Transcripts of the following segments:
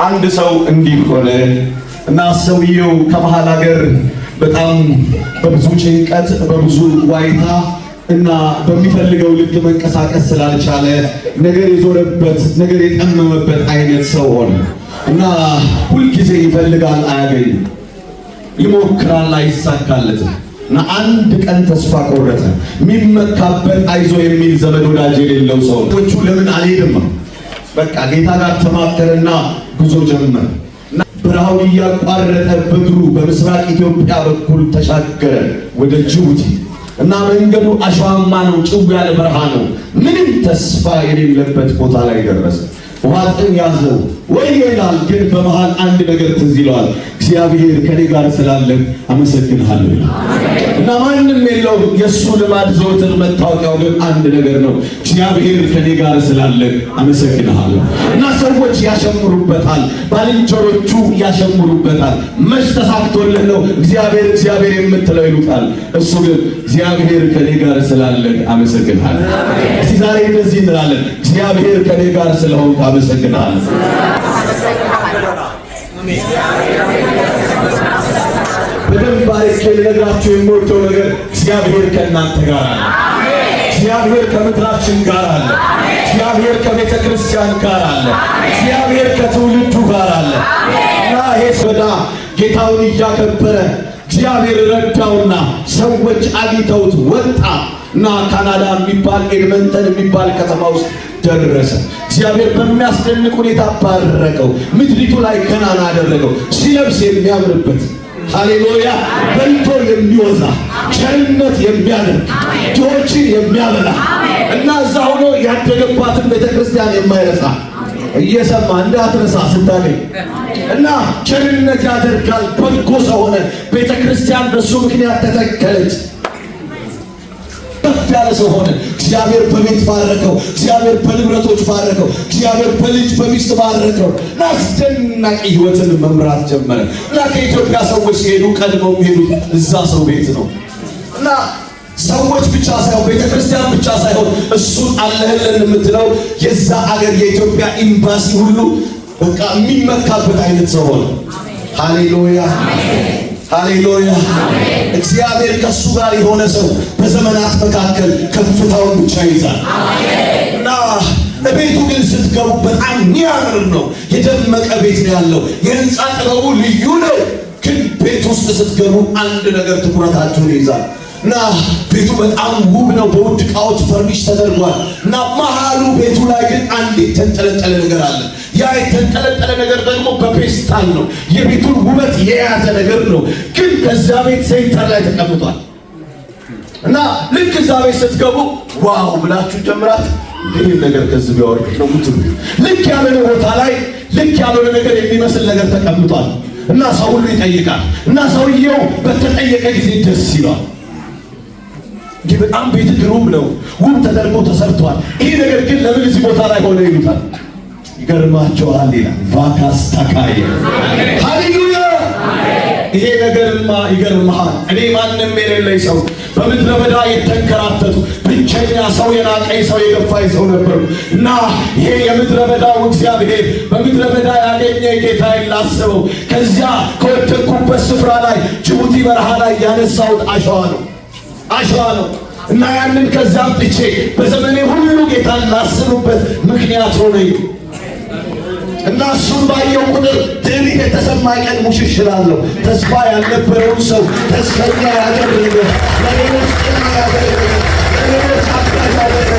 አንድ ሰው እንዲህ ሆነ እና ሰውየው ከመሃል ሀገር በጣም በብዙ ጭንቀት በብዙ ዋይታ እና በሚፈልገው ልክ መንቀሳቀስ ስላልቻለ ነገር የዞረበት ነገር የጠመመበት አይነት ሰው ሆነ እና ሁልጊዜ ይፈልጋል አያገኝም፣ ይሞክራል አይሳካለትም እና አንድ ቀን ተስፋ ቆረጠ። የሚመካበት አይዞ የሚል ዘመድ ወዳጅ የሌለው ሰው ወቹ ለምን አልሄድም በቃ ጌታ ጋር ተማከረና ጉዞ ጀመረ። በረሃውን እያቋረጠ በእግሩ በምስራቅ ኢትዮጵያ በኩል ተሻገረ ወደ ጅቡቲ እና መንገዱ አሸዋማ ነው፣ ጭው ያለ በረሃ ነው። ምንም ተስፋ የሌለበት ቦታ ላይ ደረሰ። ውሃ ጥም ያዘው ወይ ይላል፣ ግን በመሃል አንድ ነገር ትዝ ይለዋል። እግዚአብሔር ከኔ ጋር ስላለ አመሰግንሃለሁ እና ማንም የለው። የእሱ ልማድ ዘወትር መታወቂያው ግን አንድ ነገር ነው፣ እግዚአብሔር ከኔ ጋር ስላለ አመሰግንሃለሁ። እና ሰዎች ያሸምሩበታል፣ ባልንጀሮቹ ያሸምሩበታል። መች ተሳክቶልህ ነው እግዚአብሔር እግዚአብሔር የምትለው ይሉታል። እሱ ግን እግዚአብሔር ከኔ ጋር ስላለ አመሰግንሃለሁ። እስቲ ዛሬ እንደዚህ እንላለን፣ እግዚአብሔር ከኔ ጋር ስለሆንክ አመሰግንሃለሁ። በደንብ አድርጌ ልነግራችሁ የምወደው ነገር እግዚአብሔር ከእናንተ ጋር አለ። እግዚአብሔር ከምድራችን ጋር አለ። እግዚአብሔር ከቤተ ክርስቲያን ጋር አለ። እግዚአብሔር ከትውልዱ ጋር አለ እና ይሄ ሰዳ ጌታውን እያከበረ እግዚአብሔር ረዳውና ሰዎች አግኝተውት ወጣ እና ካናዳ የሚባል ኤድመንተን የሚባል ከተማ ውስጥ ደረሰ። እግዚአብሔር በሚያስደንቅ ሁኔታ ባረከው፣ ምድሪቱ ላይ ገናና አደረገው። ሲለብስ የሚያምርበት ሃሌሉያ፣ በልቶ የሚወዛ ቸርነት የሚያደርግ ድሆችን የሚያበላ እና እዛ ሆኖ ያደገባትን ቤተክርስቲያን የማይረሳ እየሰማ እንዳትረሳ ስታገኝ እና ቸርነት ያደርጋል። በጎ ሰው ሆነ። ቤተክርስቲያን በሱ ምክንያት ተተከለች። ከፍ ያለ ሰው ሆነ። እግዚአብሔር በቤት ባረከው። እግዚአብሔር በንብረቶች ባረከው። እግዚአብሔር በልጅ በሚስት ባረከው እና አስደናቂ ሕይወትን መምራት ጀመረ እና ከኢትዮጵያ ሰዎች ሲሄዱ ቀድመው የሚሄዱት እዛ ሰው ቤት ነው እና ሰዎች ብቻ ሳይሆን ቤተክርስቲያን ብቻ ሳይሆን እሱን አለህልን የምትለው የዛ አገር የኢትዮጵያ ኤምባሲ ሁሉ በቃ የሚመካበት አይነት ሰው ሆነ። ሃሌሉያ ሃሌሉያ። እግዚአብሔር ከሱ ጋር የሆነ ሰው በዘመናት መካከል ከፍታውን ብቻ ይዛል እና ቤቱ ግን ስትገቡ በጣም የሚያምር ነው። የደመቀ ቤት ነው ያለው። የህንፃ ጥበቡ ልዩ ነው። ግን ቤት ውስጥ ስትገቡ አንድ ነገር ትኩረታችሁን ይዛል እና ቤቱ በጣም ውብ ነው። በውድ ዕቃዎች ፈርኒሽ ተደርጓል እና መሃሉ ቤቱ ላይ ግን አንድ የተንጠለጠለ ነገር አለ። ያ የተንጠለጠለ ነገር ደግሞ በፔስታል ነው። የቤቱን ውበት የያዘ ነገር ነው። ግን ከዛ ቤት ሴንተር ላይ ተቀምጧል እና ልክ እዛ ቤት ስትገቡ ዋው ብላችሁ ጀምራችሁ ይህን ነገር ከዚህ ቢያወርድ ነው ምትሉ። ልክ ያልሆነ ቦታ ላይ ልክ ያልሆነ ነገር የሚመስል ነገር ተቀምጧል እና ሰው ሁሉ ይጠይቃል እና ሰውየው በተጠየቀ ጊዜ ደስ ይለዋል። ይህ በጣም ቤት ግሩም ነው፣ ውብ ተደርጎ ተሰርቷል። ይህ ነገር ግን ለምን እዚህ ቦታ ላይ ሆነ ይሉታል። ይገርማቸዋል ይላል ቫካስ ታካይ ሃሌሉያ። ይሄ ነገርማ ይገርምሃል። እኔ ማንም የሌለኝ ሰው በምድረ በዳ የተንከራተቱ ብቸኛ ሰው የናቀኝ ሰው የገፋኝ ሰው ነበሩ እና ይሄ የምድረ በዳው እግዚአብሔር በምድረ በዳ ያገኘ ጌታዬን ላስበው ከዚያ ከወደቅኩበት ስፍራ ላይ ጅቡቲ በረሃ ላይ ያነሳሁት አሸዋ ነው ነው እና ያንን ከዛ አምጥቼ በዘመኔ ሁሉ ጌታን ላስብበት ምክንያት ሆነኝ እና እሱን ባየው ቁጥር ትዕቢት የተሰማኝ ቀን ሙሽሽ እላለሁ። ተስፋ ያልነበረውን ሰው ተስፈኛ ያደረገ ለሌሎች ጥና ያደረገ ለሌሎች አጋዥ ያደረገ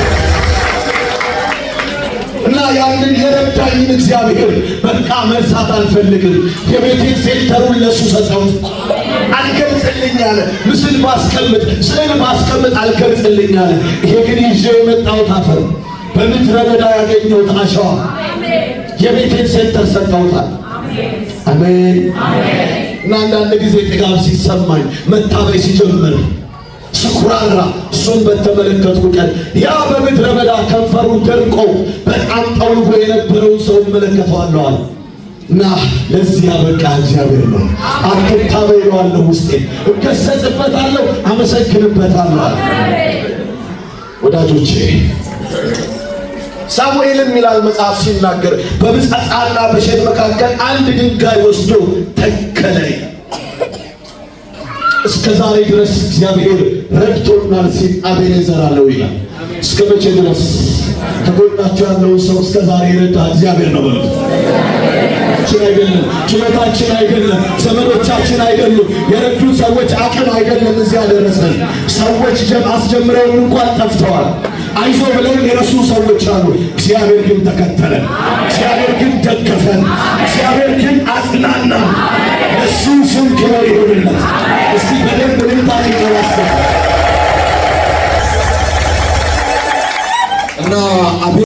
እና ያንን የረዳኝን እግዚአብሔር በቃ መርሳት አልፈልግም። የቤቴን ሴንተሩን ለሱ ሰጠሁት። አልገልጽልኝ አለ። ምስል ባስቀምጥ ስዕል ባስቀምጥ አልገልጽልኝ አለ። ይሄ ግን ይዤ የመጣሁት አፈር በምድረ በዳ ያገኘሁት አሸዋ የቤቴን ሴንተር ሰጠሁታል። አሜን። እና አንዳንድ ጊዜ ጥጋብ ሲሰማኝ መታበይ ሲጀምር ስኩራራ እሱን በተመለከትኩ ቀን ያ በምድረ በዳ ከንፈሩ ደርቆ በጣም ጠውልጎ የነበረውን ሰው እመለከተዋለሁ እና ለዚህ ያበቃ እግዚአብሔር ነው። አትታበይ እለዋለሁ። ውስጤ እገሰጽበታለሁ፣ አመሰግንበታለሁ። ወዳጆቼ ሳሙኤልም ይላል መጽሐፍ ሲናገር በብጻጻና በሸት መካከል አንድ ድንጋይ ወስዶ ተከለ። እስከ ዛሬ ድረስ እግዚአብሔር ረድቶናል ሲል አቤኔዘር አለው ይላል። እስከ መቼ ድረስ? ከጎናቸው ያለውን ሰው እስከ ዛሬ ረዳ እግዚአብሔር ነው በሉት። አይደለም ችሎታችን አይደለም ዘመዶቻችን አይደሉም የረዱ ሰዎች አቅም አይደለም እዚያ ደረሰን። ሰዎች አስጀምረውን እንኳን ጠፍተዋል። አይዞ ብለን የረሱ ሰዎች አሉ። እግዚአብሔር ግን ተከተለን። እግዚአብሔር ግን ደገፈን። እግዚአብሔር ግን አጽናና። ለሱ ስም ክብር ይሁንለት። እስቲ በደንብ ልምጣ ይቀራስ እና